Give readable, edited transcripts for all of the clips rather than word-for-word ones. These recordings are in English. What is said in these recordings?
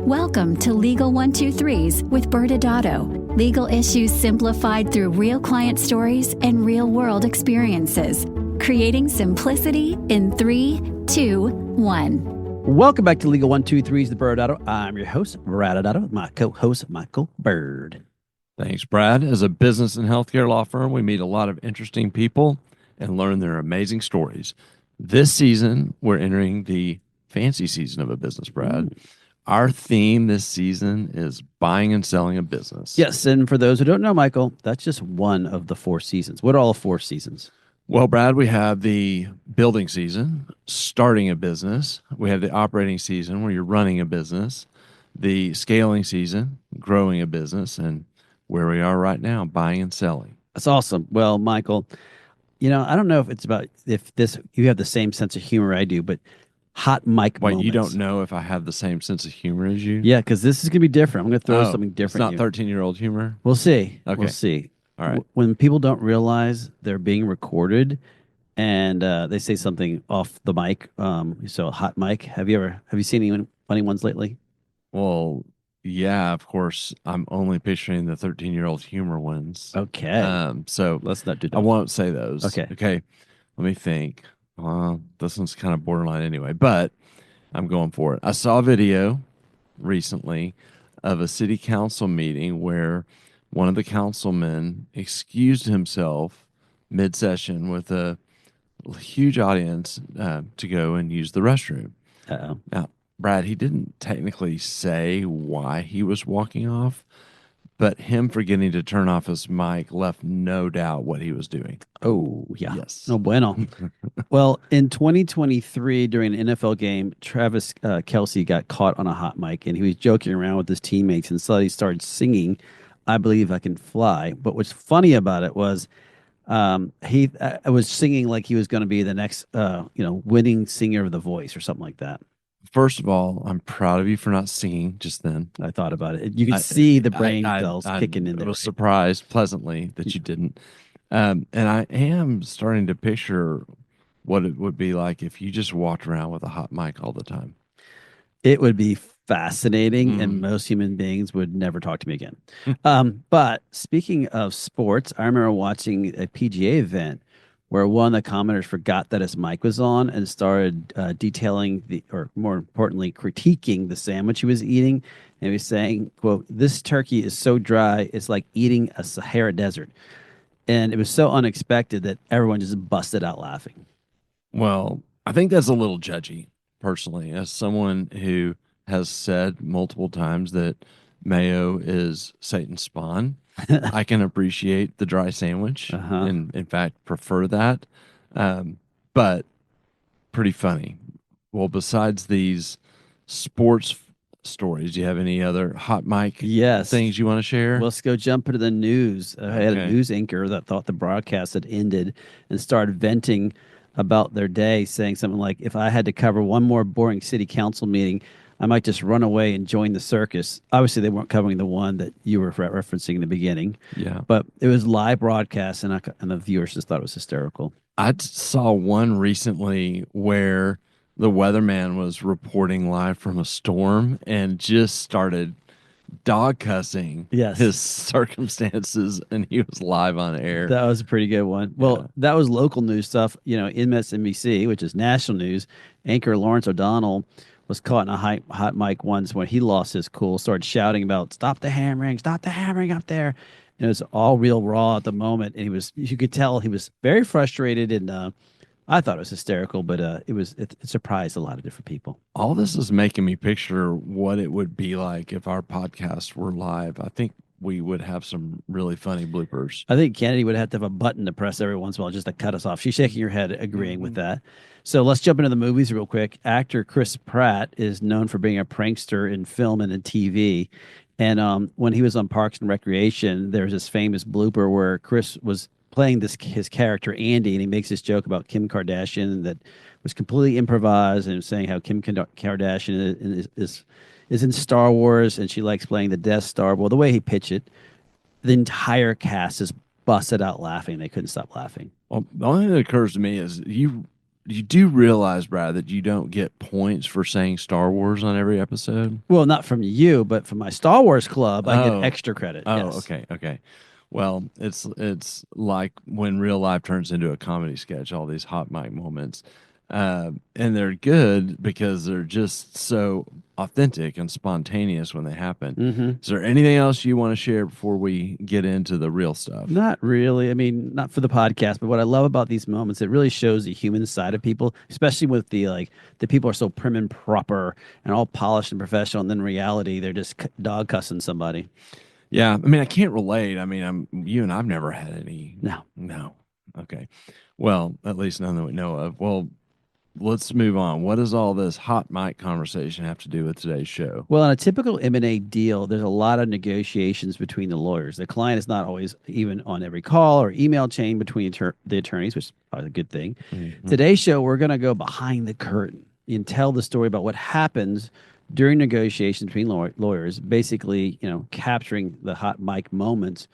Welcome to Legal 123s with ByrdAdatto. Legal issues simplified through real client stories and real-world experiences. Creating simplicity in 3, 2, 1. Welcome back to Legal 123s, the ByrdAdatto. I'm your host, ByrdAdatto, with my co-host, Michael Byrd. Thanks, Brad. As a business and healthcare law firm, we meet a lot of interesting people and learn their amazing stories. This season, we're entering the fancy season of a business, Brad. Our theme this season is buying and selling a business. Yes, and for those who don't know, Michael, that's just one of the 4 seasons. What are all 4 seasons? Well, Brad, we have the building season, starting a business. We have the operating season where you're running a business, the scaling season, growing a business, and where we are right now, buying and selling. That's awesome. Well, Michael, I don't know if you have the same sense of humor I do, but hot mic moments. You don't know if I have the same sense of humor as you? Yeah, because this is going to be different. I'm going to throw something different. It's not 13-year-old humor? We'll see. Okay. We'll see. All right. When people don't realize they're being recorded and they say something off the mic, so a hot mic. Have you seen any funny ones lately? Well, yeah, of course. I'm only picturing the 13-year-old humor ones. Okay. So let's not do that. I won't say those. Okay. Let me think. This one's kind of borderline anyway, but I'm going for it. I saw a video recently of a city council meeting where one of the councilmen excused himself mid-session with a huge audience to go and use the restroom. Uh-oh. Now, Brad, he didn't technically say why he was walking off, but him forgetting to turn off his mic left no doubt what he was doing. Oh, yeah. Yes. No bueno. Well, in 2023, during an NFL game, Travis Kelce got caught on a hot mic, and he was joking around with his teammates, and suddenly started singing, "I Believe I Can Fly." But what's funny about it was he was singing like he was going to be the next, winning singer of The Voice or something like that. First of all, I'm proud of you for not singing just then. I thought about it. You can see the brain cells kicking in there. I was surprised pleasantly that you didn't. And I am starting to picture what it would be like if you just walked around with a hot mic all the time. It would be fascinating, and most human beings would never talk to me again. But speaking of sports, I remember watching a PGA event where one of the commenters forgot that his mic was on and started detailing or more importantly, critiquing the sandwich he was eating. And he was saying, quote, "This turkey is so dry, it's like eating a Sahara desert." And it was so unexpected that everyone just busted out laughing. Well, I think that's a little judgy, personally, as someone who has said multiple times that mayo is Satan's spawn. I can appreciate the dry sandwich and, in fact, prefer that. But pretty funny. Well, besides these sports stories, do you have any other hot mic things you want to share? Let's go jump into the news. I had a news anchor that thought the broadcast had ended and started venting about their day, saying something like, "If I had to cover one more boring city council meeting, I might just run away and join the circus." Obviously, they weren't covering the one that you were referencing in the beginning. Yeah. But it was live broadcast, and the viewers just thought it was hysterical. I saw one recently where the weatherman was reporting live from a storm and just started dog cussing his circumstances, and he was live on air. That was a pretty good one. Well, that was local news stuff. MSNBC, which is national news, anchor Lawrence O'Donnell was caught in a hot mic once when he lost his cool, started shouting about "Stop the hammering up there." And it was all real raw at the moment. And you could tell he was very frustrated. And I thought it was hysterical, but it surprised a lot of different people. All this is making me picture what it would be like if our podcast were live. I think we would have some really funny bloopers. I think Kennedy would have to have a button to press every once in a while just to cut us off. She's shaking her head, agreeing with that. So let's jump into the movies real quick. Actor Chris Pratt is known for being a prankster in film and in TV. And when he was on Parks and Recreation, there's this famous blooper where Chris was playing his character Andy, and he makes this joke about Kim Kardashian that was completely improvised, and saying how Kim Kardashian is in Star Wars and she likes playing the Death Star. Well, the way he pitched it, the entire cast just busted out laughing. They couldn't stop laughing. Well, the only thing that occurs to me is you you do realize, Brad, that you don't get points for saying Star Wars on every episode? Well, not from you, but from my Star Wars club, I get Oh, extra credit. oh, Yes. okay, okay. Well, it's like when real life turns into a comedy sketch, all these hot mic moments. And they're good because they're just so authentic and spontaneous when they happen. Mm-hmm. Is there anything else you want to share before we get into the real stuff? Not really. I mean, not for the podcast, but what I love about these moments, it really shows the human side of people, especially with the people are so prim and proper and all polished and professional, and then in reality, they're just dog cussing somebody. Yeah, I mean, I can't relate. I mean, you and I've never had any. No. No. Okay. Well, at least none that we know of. Well, let's move on. What does all this hot mic conversation have to do with today's show? Well, in a typical M&A deal, there's a lot of negotiations between the lawyers. The client is not always even on every call or email chain between the attorneys, which is probably a good thing. Mhm. Today's show, we're going to go behind the curtain and tell the story about what happens during negotiations between lawyers, basically, capturing the hot mic moments,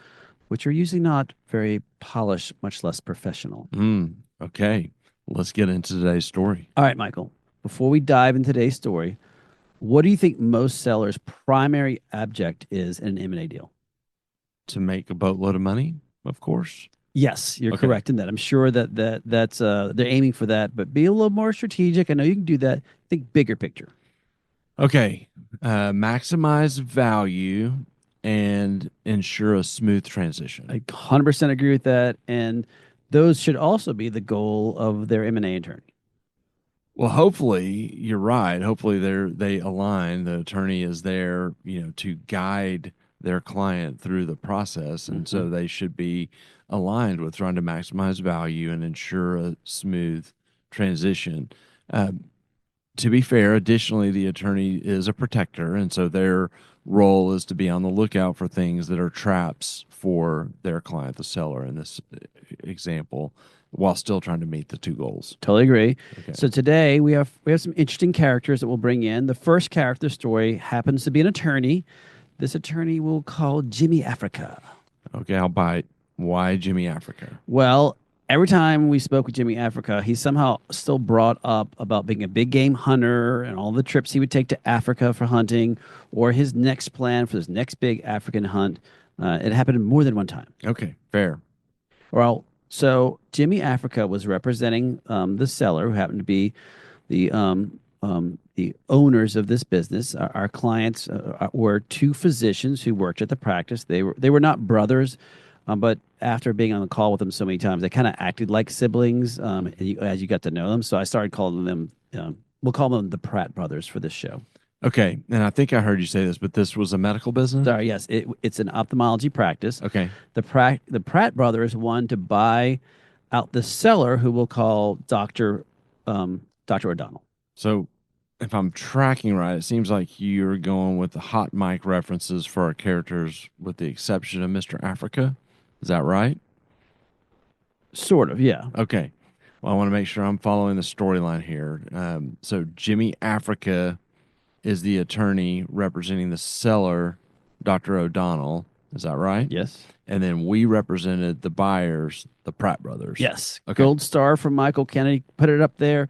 which are usually not very polished, much less professional. Okay. Let's get into today's story. All right, Michael, before we dive into today's story, what do you think most sellers' primary object is in an M&A deal? To make a boatload of money, of course. Yes, you're Okay. correct in that. I'm sure that's they're aiming for that, but be a little more strategic. I know you can do that. Think bigger picture. Okay. Maximize value and ensure a smooth transition. I 100% agree with that, and those should also be the goal of their M&A attorney. Well, hopefully you're right. Hopefully they align. The attorney is there, to guide their client through the process, and so they should be aligned with trying to maximize value and ensure a smooth transition. To be fair, additionally, the attorney is a protector, and so their role is to be on the lookout for things that are traps for their client, the seller, in this example, while still trying to meet the two goals. Totally agree. Okay. So today we have some interesting characters that we'll bring in. The first character of the story happens to be an attorney. This attorney we'll call Jimmy Africa. Okay, I'll bite. Why Jimmy Africa? Well, every time we spoke with Jimmy Africa, he somehow still brought up about being a big game hunter and all the trips he would take to Africa for hunting, or his next plan for his next big African hunt. It happened more than one time. Okay, fair. Well, so Jimmy Africa was representing the seller, who happened to be the owners of this business. Our clients were two physicians who worked at the practice. They were not brothers, but after being on the call with them so many times, they kind of acted like siblings as you got to know them. So I started calling them. We'll call them the Pratt brothers for this show. Okay, and I think I heard you say this, but this was a medical business? Sorry, yes, it's an ophthalmology practice. Okay. The Pratt brothers wanted to buy out the seller, who we'll call Dr. O'Donnell. So if I'm tracking right, it seems like you're going with the hot mic references for our characters with the exception of Mr. Africa. Is that right? Sort of, yeah. Okay. Well, I want to make sure I'm following the storyline here. So Jimmy Africa is the attorney representing the seller, Dr. O'Donnell. Is that right? Yes. And then we represented the buyers, the Pratt brothers. Yes. Okay. Gold star from Michael Kennedy. Put it up there.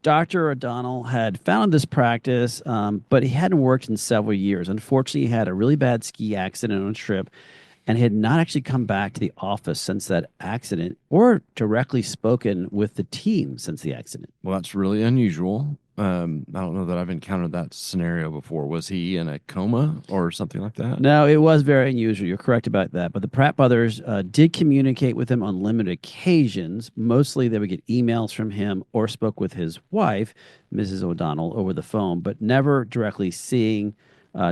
Dr. O'Donnell had founded this practice, but he hadn't worked in several years. Unfortunately, he had a really bad ski accident on a trip and had not actually come back to the office since that accident or directly spoken with the team since the accident. Well, that's really unusual. I don't know that I've encountered that scenario before. Was he in a coma or something like that? No, it was very unusual. You're correct about that. But the Pratt brothers did communicate with him on limited occasions. Mostly they would get emails from him or spoke with his wife, Mrs. O'Donnell, over the phone, but never directly seeing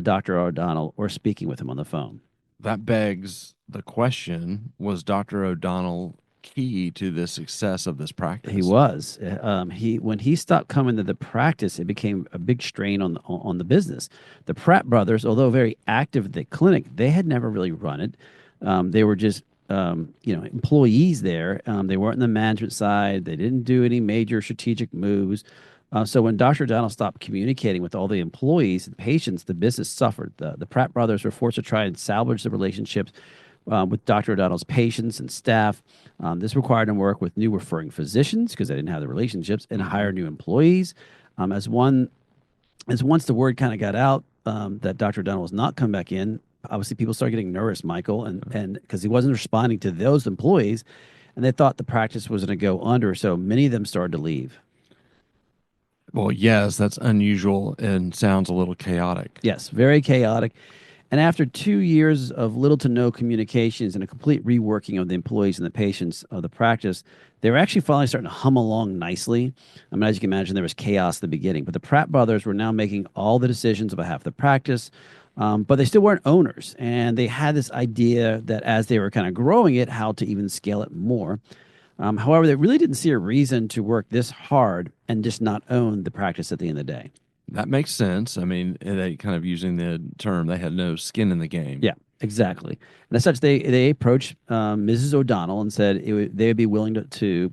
Dr. O'Donnell or speaking with him on the phone. That begs the question, was Dr. O'Donnell key to the success of this practice? He was. When he stopped coming to the practice, it became a big strain on the business. The Pratt brothers, although very active at the clinic, they had never really run it. They were just employees there. They weren't in the management side. They didn't do any major strategic moves. So when Dr. O'Donnell stopped communicating with all the employees and patients, the business suffered. The Pratt brothers were forced to try and salvage the relationships with Dr. O'Donnell's patients and staff. This required him to work with new referring physicians because they didn't have the relationships and hire new employees. As once the word kind of got out that Dr. O'Donnell was not coming back in, obviously people started getting nervous, Michael, and because he wasn't responding to those employees, and they thought the practice was going to go under. So many of them started to leave. Well, yes, that's unusual and sounds a little chaotic. Yes, very chaotic. And after 2 years of little to no communications and a complete reworking of the employees and the patients of the practice, they were actually finally starting to hum along nicely. I mean, as you can imagine, there was chaos at the beginning, but the Pratt brothers were now making all the decisions on behalf of the practice, but they still weren't owners. And they had this idea that as they were kind of growing it, how to even scale it more. However, they really didn't see a reason to work this hard and just not own the practice at the end of the day. That makes sense. I mean, they kind of using the term, they had no skin in the game. Yeah, exactly. And as such, they approached Mrs. O'Donnell and said they would be willing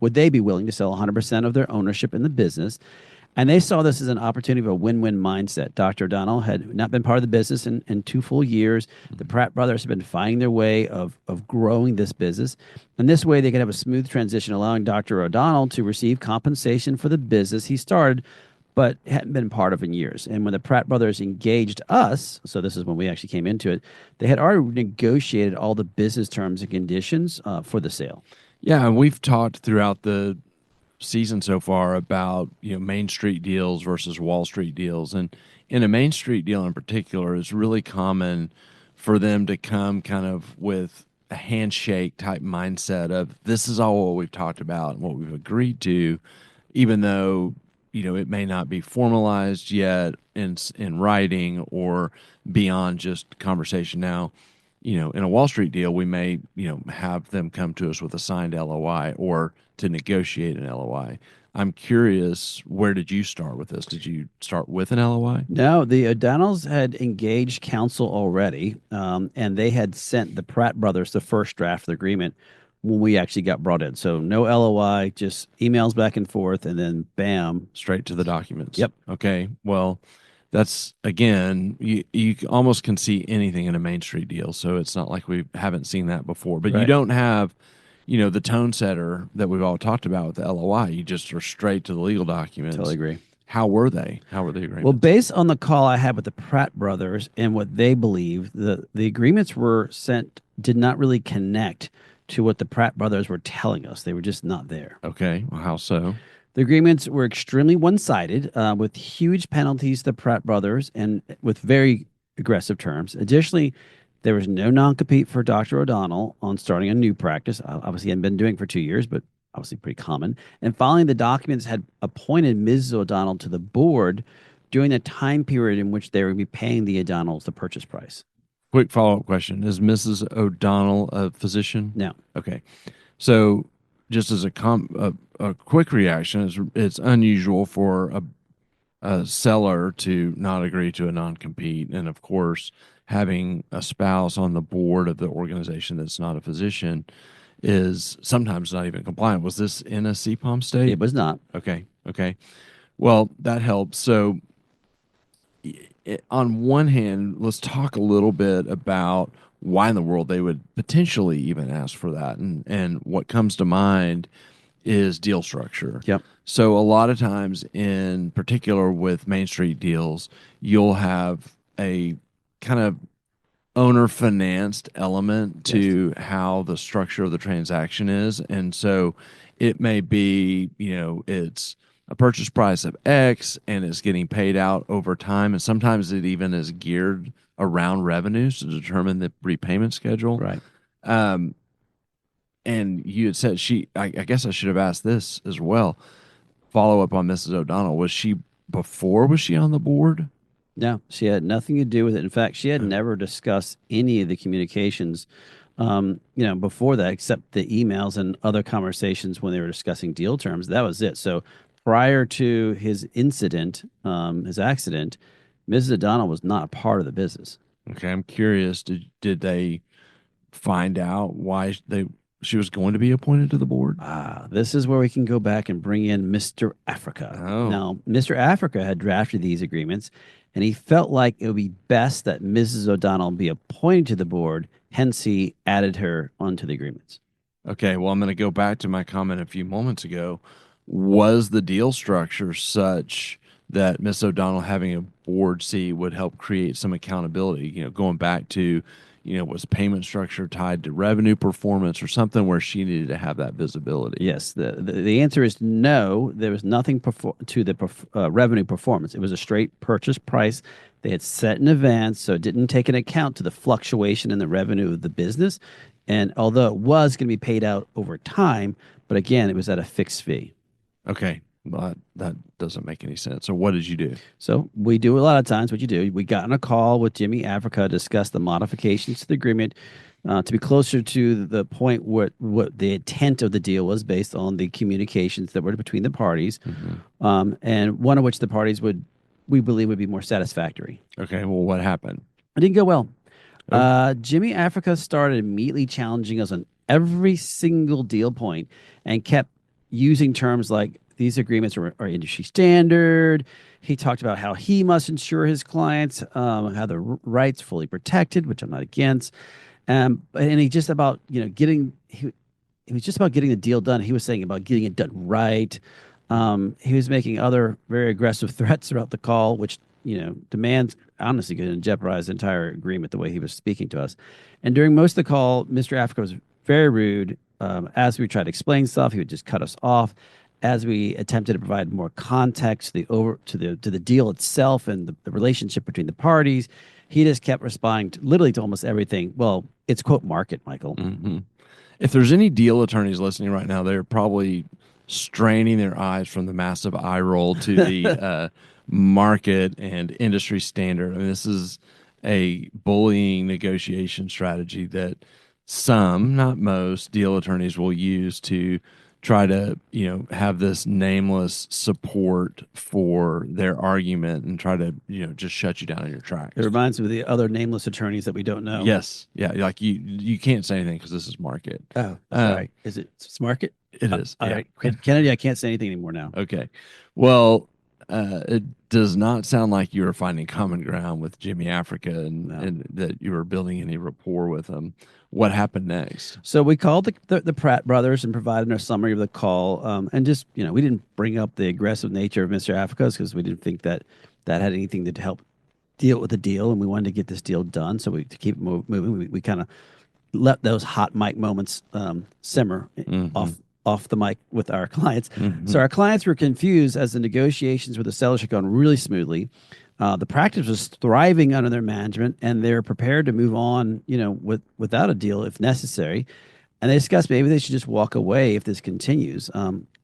would they be willing to sell 100% of their ownership in the business? And they saw this as an opportunity of a win-win mindset. Dr. O'Donnell had not been part of the business in 2 full years. The Pratt brothers have been finding their way of growing this business. And this way they could have a smooth transition, allowing Dr. O'Donnell to receive compensation for the business he started, but hadn't been part of in years. And when the Pratt brothers engaged us, so this is when we actually came into it, they had already negotiated all the business terms and conditions for the sale. Yeah, and we've talked throughout the season so far about Main Street deals versus Wall Street deals, and in a Main Street deal in particular, it's really common for them to come kind of with a handshake type mindset of this is all what we've talked about and what we've agreed to, even though it may not be formalized yet in writing or beyond just conversation. Now, in a Wall Street deal, we may, have them come to us with a signed LOI or to negotiate an LOI. I'm curious, where did you start with this? Did you start with an LOI? No, the O'Donnells had engaged counsel already, and they had sent the Pratt brothers the first draft of the agreement when we actually got brought in. So no LOI, just emails back and forth, and then bam. Straight to the documents. Yep. Okay. Well, that's, again, you almost can see anything in a Main Street deal. So it's not like we haven't seen that before. But you Right. don't have, the tone setter that we've all talked about with the LOI. You just are straight to the legal documents. Totally agree. How were they? How were the agreements? Well, based on the call I had with the Pratt brothers and what they believe, the agreements were sent did not really connect to what the Pratt brothers were telling us. They were just not there. Okay. Well, how so? The agreements were extremely one-sided, with huge penalties to the Pratt brothers and with very aggressive terms. Additionally, there was no non-compete for Dr. O'Donnell on starting a new practice. Obviously, he hadn't been doing it for 2 years, but obviously pretty common. And finally, the documents had appointed Mrs. O'Donnell to the board during the time period in which they would be paying the O'Donnells the purchase price. Quick follow-up question. Is Mrs. O'Donnell a physician? No. Okay. So just as a quick reaction, it's unusual for a seller to not agree to a non-compete. And of course, having a spouse on the board of the organization that's not a physician is sometimes not even compliant. Was this in a CPOM state? It was not. Okay. Okay. Well, that helps. So on one hand, let's talk a little bit about why in the world they would potentially even ask for that. And what comes to mind is deal structure. Yep. So a lot of times, in particular with Main Street deals, you'll have a kind of owner financed element to how the structure of the transaction is. And so it may be, it's a purchase price of X and it's getting paid out over time. And sometimes it even is geared around revenues to determine the repayment schedule. Right. And you had said I guess I should have asked this as well. Follow up on Mrs. O'Donnell. Was she on the board? No, she had nothing to do with it. In fact, she had never discussed any of the communications, before that, except the emails and other conversations when they were discussing deal terms. That was it. So prior to his incident, his accident, Mrs. O'Donnell was not a part of the business. Okay, I'm curious. Did they find out why she was going to be appointed to the board? This is where we can go back and bring in Mr. Africa. Oh. Now, Mr. Africa had drafted these agreements, and he felt like it would be best that Mrs. O'Donnell be appointed to the board. Hence, he added her onto the agreements. Okay, well, I'm going to go back to my comment a few moments ago. Was the deal structure such that Miss O'Donnell having a board seat would help create some accountability? Going back to, was payment structure tied to revenue performance or something where she needed to have that visibility? Yes, the answer is no. There was nothing to the revenue performance. It was a straight purchase price they had set in advance, so it didn't take into account to the fluctuation in the revenue of the business. And although it was going to be paid out over time, but again, it was at a fixed fee. Okay, but that doesn't make any sense. So what did you do? So we do a lot of times what you do. We got on a call with Jimmy Africa, discussed the modifications to the agreement to be closer to the point what the intent of the deal was based on the communications that were between the parties, and one of which the parties we believe would be more satisfactory. Okay, well, what happened? It didn't go well. Jimmy Africa started immediately challenging us on every single deal point and kept using terms like these agreements are industry standard. He talked about how he must ensure his clients have the rights fully protected, which I'm not against. And he just about getting he was just about getting the deal done. He was saying about getting it done right. He was making other very aggressive threats throughout the call, which demands honestly could jeopardize the entire agreement the way he was speaking to us. And during most of the call, Mr. Africa was very rude. As we tried to explain stuff, he would just cut us off. As we attempted to provide more context to the deal itself and the relationship between the parties, he just kept responding literally to almost everything. Well, it's quote market, Michael. Mm-hmm. If there's any deal attorneys listening right now, they're probably straining their eyes from the massive eye roll to the market and industry standard. I mean, this is a bullying negotiation strategy that some, not most, deal attorneys will use to try to, have this nameless support for their argument and try to, just shut you down in your tracks. It reminds me of the other nameless attorneys that we don't know. Yes. Yeah. Like you can't say anything because this is market. Oh, sorry. Is it market? It is. All yeah. right. Kennedy, I can't say anything anymore now. Okay. Well, it does not sound like you were finding common ground with Jimmy Africa and that you were building any rapport with him. What happened next? So we called the Pratt brothers and provided a summary of the call. And just, we didn't bring up the aggressive nature of Mr. Africa's because we didn't think that had anything to help deal with the deal. And we wanted to get this deal done. So to keep it moving, we kind of let those hot mic moments simmer off the mic with our clients. So our clients were confused as the negotiations with the sellers had gone really smoothly. The practice was thriving under their management, and they're prepared to move on, without a deal if necessary. And they discussed maybe they should just walk away if this continues.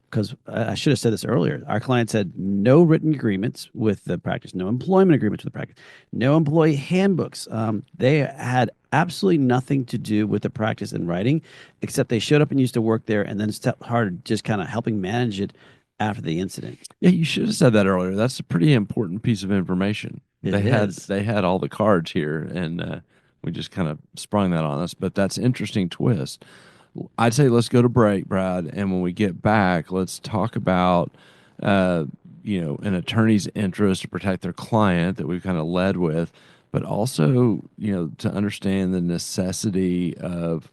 Because I should have said this earlier. Our clients had no written agreements with the practice, no employment agreements with the practice, no employee handbooks. They had absolutely nothing to do with the practice in writing, except they showed up and used to work there and then started just kind of helping manage it after the incident. Yeah, you should have said that earlier. That's a pretty important piece of information. They had all the cards here, and we just kind of sprung that on us. But that's an interesting twist. I'd say let's go to break, Brad, and when we get back, let's talk about an attorney's interest to protect their client that we've kind of led with, but also to understand the necessity of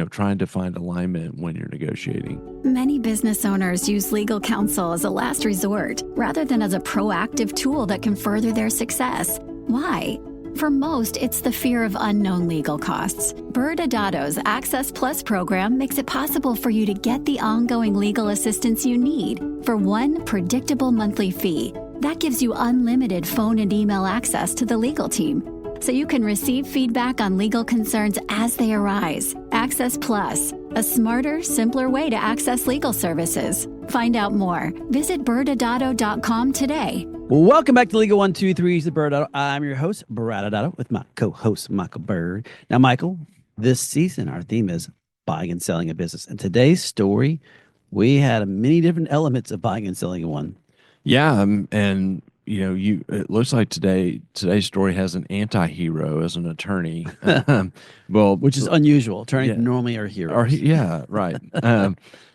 trying to find alignment when you're negotiating. Many business owners use legal counsel as a last resort rather than as a proactive tool that can further their success. Why? For most, it's the fear of unknown legal costs. ByrdAdatto's Access Plus program makes it possible for you to get the ongoing legal assistance you need for one predictable monthly fee. That gives you unlimited phone and email access to the legal team, so you can receive feedback on legal concerns as they arise. Access Plus, a smarter, simpler way to access legal services. Find out more. Visit ByrdAdatto.com today. Well, welcome back to Legal 123's the ByrdAdatto. I'm your host, ByrdAdatto, with my co-host, Michael Byrd. Now, Michael, this season, our theme is buying and selling a business. And today's story, we had many different elements of buying and selling in one. Yeah, and it looks like today's story has an anti-hero as an attorney. Well, which is unusual. Attorneys yeah. normally are heroes. Yeah, right.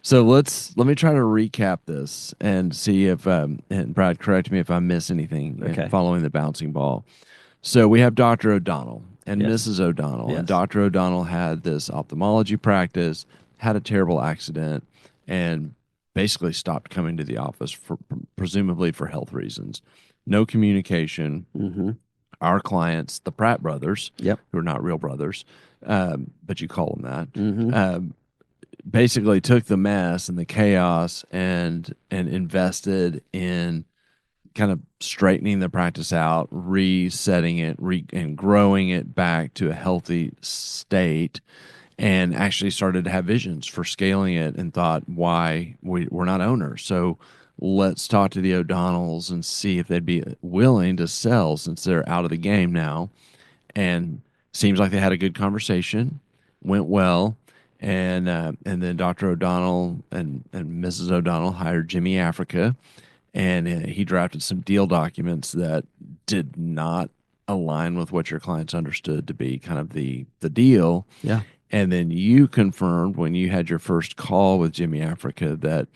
So let me try to recap this and see if and Brad, correct me if I miss anything Okay. following the bouncing ball. So we have Dr. O'Donnell and Yes. Mrs. O'Donnell, Yes. and Dr. O'Donnell had this ophthalmology practice, had a terrible accident, and basically stopped coming to the office for presumably for health reasons. No communication. Mm-hmm. Our clients, the Pratt brothers, Yep. who are not real brothers, but you call them that, Mm-hmm. basically took the mess and the chaos and invested in kind of straightening the practice out, resetting it, and growing it back to a healthy state, and actually started to have visions for scaling it and thought, why we're not owners. So let's talk to the O'Donnells and see if they'd be willing to sell since they're out of the game now. And seems like they had a good conversation, went well. And then Dr. O'Donnell and Mrs. O'Donnell hired Jimmy Africa, and he drafted some deal documents that did not align with what your clients understood to be kind of the deal. Yeah. And then you confirmed when you had your first call with Jimmy Africa that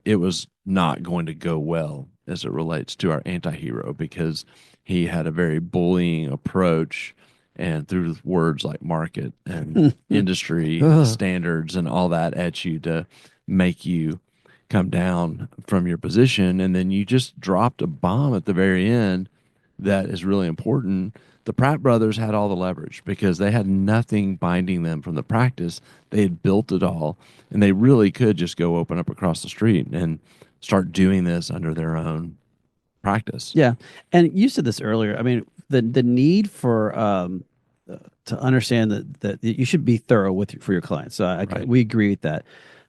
it was not going to go well as it relates to our anti-hero, because he had a very bullying approach, and threw words like market and industry standards and all that at you to make you come down from your position. And then you just dropped a bomb at the very end that is really important. The Pratt brothers had all the leverage because they had nothing binding them from the practice. They had built it all, and they really could just go open up across the street and start doing this under their own practice. Yeah. And you said this earlier. I mean, the need for to understand that you should be thorough for your clients. So Right. we agree with that.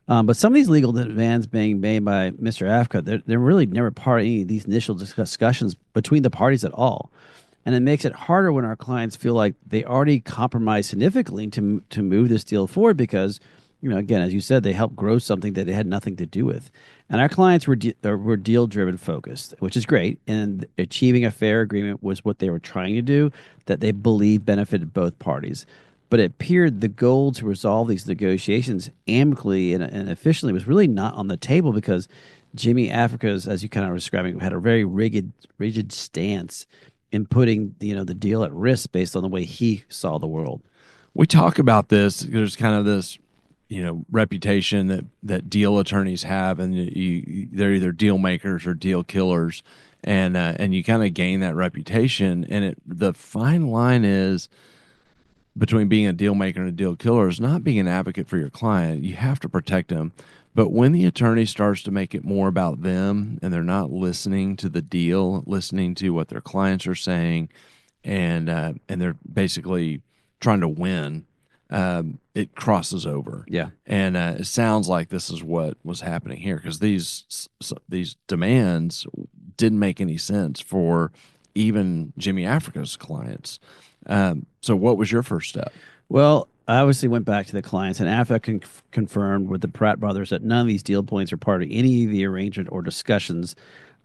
But some of these legal demands being made by Mr. Africa, they're really never part of any of these initial discussions between the parties at all. And it makes it harder when our clients feel like they already compromised significantly to move this deal forward because, again, as you said, they helped grow something that they had nothing to do with. And our clients were deal driven focused, which is great. And achieving a fair agreement was what they were trying to do, that they believe benefited both parties. But it appeared the goal to resolve these negotiations amicably and efficiently was really not on the table because Jimmy Africa's, as you kind of were describing, had a very rigid stance in putting the deal at risk based on the way he saw the world. We talk about this. There's kind of this, reputation that deal attorneys have, and they're either deal makers or deal killers, and you kind of gain that reputation. And the fine line is between being a deal maker and a deal killer is not being an advocate for your client. You have to protect them. But when the attorney starts to make it more about them and they're not listening to the deal, listening to what their clients are saying, and they're basically trying to win, it crosses over. Yeah. And it sounds like this is what was happening here, because these demands didn't make any sense for even Jimmy Africa's clients. So what was your first step? Well, I obviously went back to the clients, and Africa confirmed with the Pratt brothers that none of these deal points are part of any of the arrangement or discussions.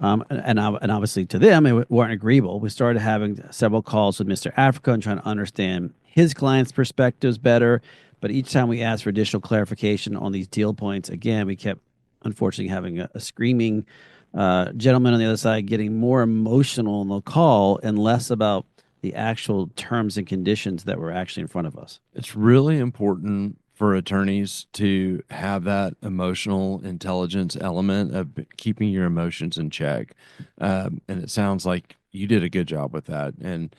And obviously to them, it weren't agreeable. We started having several calls with Mr. Africa and trying to understand his clients' perspectives better. But each time we asked for additional clarification on these deal points, again, we kept, unfortunately, having a screaming gentleman on the other side getting more emotional on the call and less about the actual terms and conditions that were actually in front of us. It's really important for attorneys to have that emotional intelligence element of keeping your emotions in check. And it sounds like you did a good job with that. And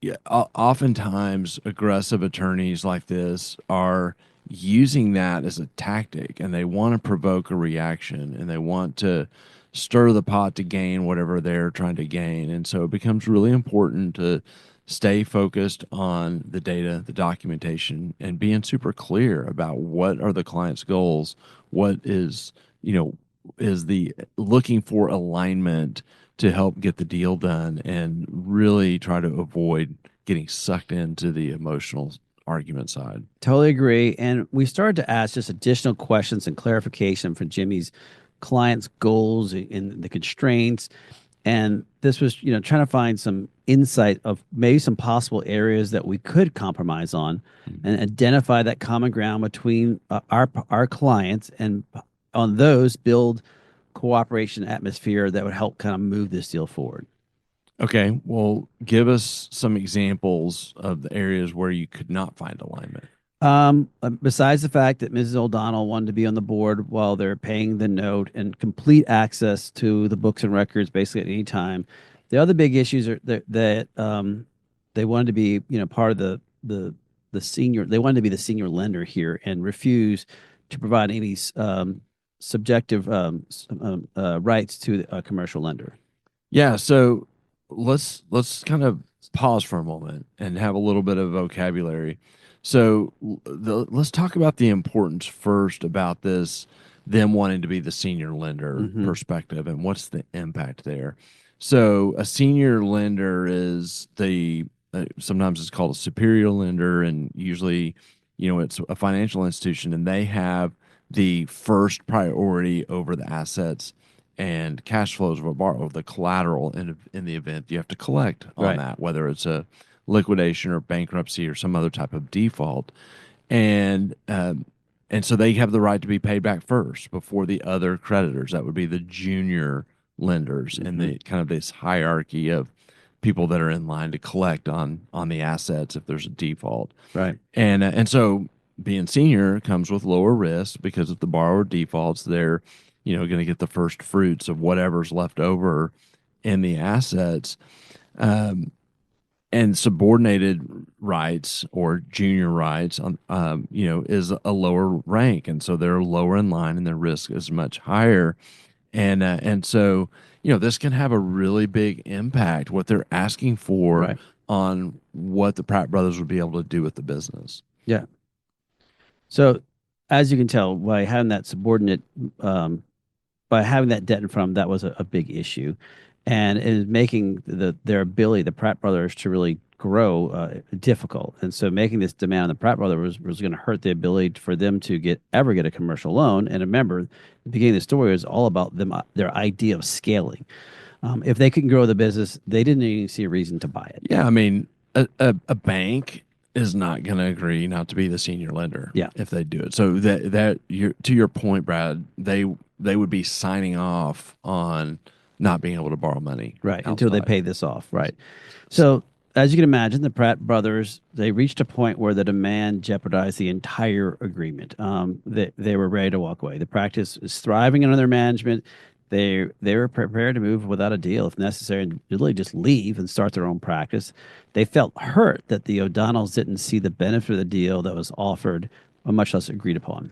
yeah, oftentimes aggressive attorneys like this are using that as a tactic, and they want to provoke a reaction, and they want to stir the pot to gain whatever they're trying to gain. And so it becomes really important to stay focused on the data, the documentation, and being super clear about what are the client's goals, what is the looking for alignment to help get the deal done, and really try to avoid getting sucked into the emotional argument side. Totally agree. And we started to ask just additional questions and clarification from Jimmy's client's goals and the constraints. And this was, trying to find some insight of maybe some possible areas that we could compromise on, and identify that common ground between our clients, and on those build cooperation atmosphere that would help kind of move this deal forward. Okay, well, give us some examples of the areas where you could not find alignment. Besides the fact that Mrs. O'Donnell wanted to be on the board while they're paying the note and complete access to the books and records basically at any time, the other big issues are that they wanted to be, part of the senior. They wanted to be the senior lender here and refuse to provide any subjective rights to a commercial lender. Yeah, so let's kind of pause for a moment and have a little bit of vocabulary. So let's talk about the importance first about this, them wanting to be the senior lender perspective, and what's the impact there. So a senior lender is sometimes it's called a superior lender, and usually, it's a financial institution, and they have the first priority over the assets and cash flows of a borrower, the collateral in the event you have to collect on that, whether it's a liquidation or bankruptcy or some other type of default, and so they have the right to be paid back first before the other creditors. That would be the junior lenders in the kind of this hierarchy of people that are in line to collect on the assets if there's a default. Right. And so being senior comes with lower risk because if the borrower defaults, they're going to get the first fruits of whatever's left over in the assets. And subordinated rights or junior rights is a lower rank, and so they're lower in line and their risk is much higher. And so this can have a really big impact what they're asking for on what the Pratt brothers would be able to do with the business. Yeah. So as you can tell, by having that subordinate, by having that debt in front of them, that was a big issue, and it is making their ability, the Pratt brothers, to really grow difficult. And so making this demand on the Pratt brothers was going to hurt the ability for them to ever get a commercial loan. And remember, the beginning of the story was all about their idea of scaling. If they couldn't grow the business, they didn't even see a reason to buy it. Yeah, I mean, a bank is not going to agree not to be the senior lender. If they do it. So to your point, Brad, they would be signing off on not being able to borrow money until they pay this off. So as you can imagine, the Pratt brothers, they reached a point where the demand jeopardized the entire agreement. They were ready to walk away. The practice is thriving under their management. They were prepared to move without a deal if necessary, and really just leave and start their own practice. They felt hurt that the O'Donnells didn't see the benefit of the deal that was offered, or much less agreed upon.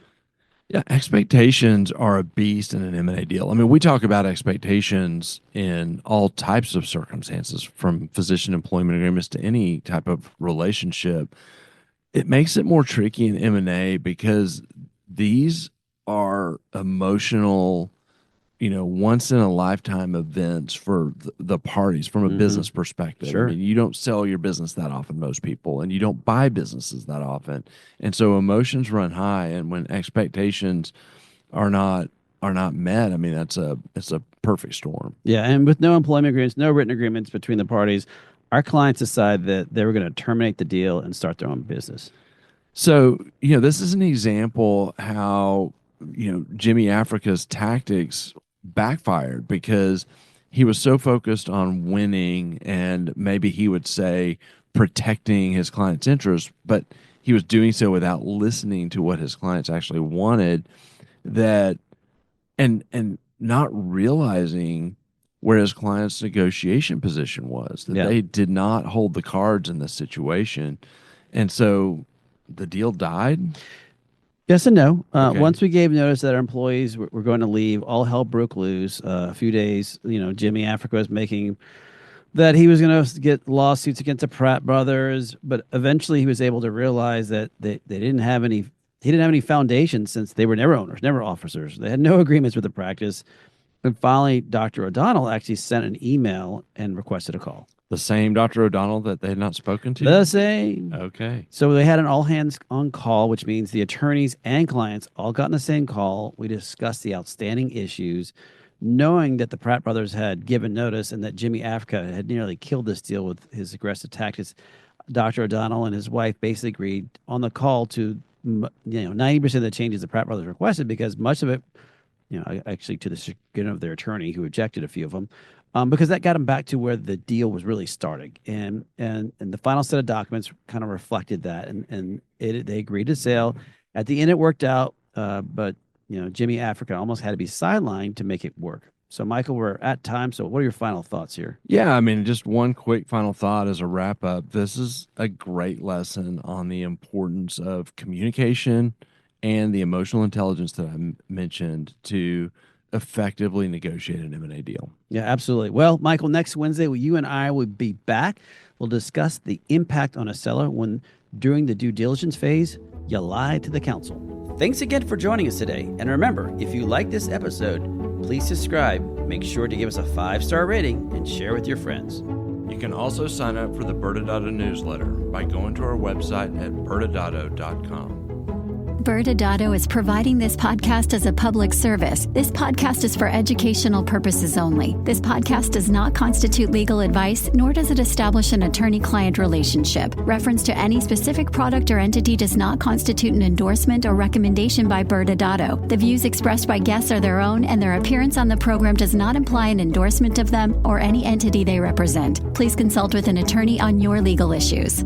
Yeah, expectations are a beast in an M&A deal. I mean, we talk about expectations in all types of circumstances, from physician employment agreements to any type of relationship. It makes it more tricky in M&A because these are emotional, once in a lifetime events for the parties from a business perspective. Sure. I mean, you don't sell your business that often, most people, and you don't buy businesses that often. And so emotions run high, and when expectations are not met, I mean, it's a perfect storm. Yeah, and with no employment agreements, no written agreements between the parties, our clients decided that they were going to terminate the deal and start their own business. So, this is an example how, Jimmy Africa's tactics backfired because he was so focused on winning, and maybe he would say protecting his client's interests, but he was doing so without listening to what his clients actually wanted, and not realizing where his client's negotiation position was, that they did not hold the cards in this situation. And so the deal died. Yes and no. Once we gave notice that our employees were going to leave, all hell broke loose. A few days, Jimmy Africa was making that he was going to get lawsuits against the Pratt brothers, but eventually he was able to realize that they didn't have any. He didn't have any foundation, since they were never owners, never officers. They had no agreements with the practice. And finally, Dr. O'Donnell actually sent an email and requested a call. The same Dr. O'Donnell that they had not spoken to? The same. Okay. So they had an all hands on call, which means the attorneys and clients all got in the same call. We discussed the outstanding issues, knowing that the Pratt brothers had given notice and that Jimmy Africa had nearly killed this deal with his aggressive tactics. Dr. O'Donnell and his wife basically agreed on the call to 90% of the changes the Pratt brothers requested, because much of it, actually to the chagrin of their attorney, who rejected a few of them, because that got them back to where the deal was really starting. And the final set of documents kind of reflected that, and they agreed to sale. At the end, it worked out, but Jimmy Africa almost had to be sidelined to make it work. So, Michael, we're at time. So what are your final thoughts here? Yeah, I mean, just one quick final thought as a wrap up. This is a great lesson on the importance of communication and the emotional intelligence that I mentioned to effectively negotiate an M&A deal. Yeah, absolutely. Well, Michael, next Wednesday, you and I will be back. We'll discuss the impact on a seller when, during the due diligence phase, you lie to the counsel. Thanks again for joining us today. And remember, if you like this episode, please subscribe, make sure to give us a 5-star rating, and share with your friends. You can also sign up for the ByrdAdatto newsletter by going to our website at ByrdAdatto.com. ByrdAdatto is providing this podcast as a public service. This podcast is for educational purposes only. This podcast does not constitute legal advice, nor does it establish an attorney-client relationship. Reference to any specific product or entity does not constitute an endorsement or recommendation by ByrdAdatto. The views expressed by guests are their own, and their appearance on the program does not imply an endorsement of them or any entity they represent. Please consult with an attorney on your legal issues.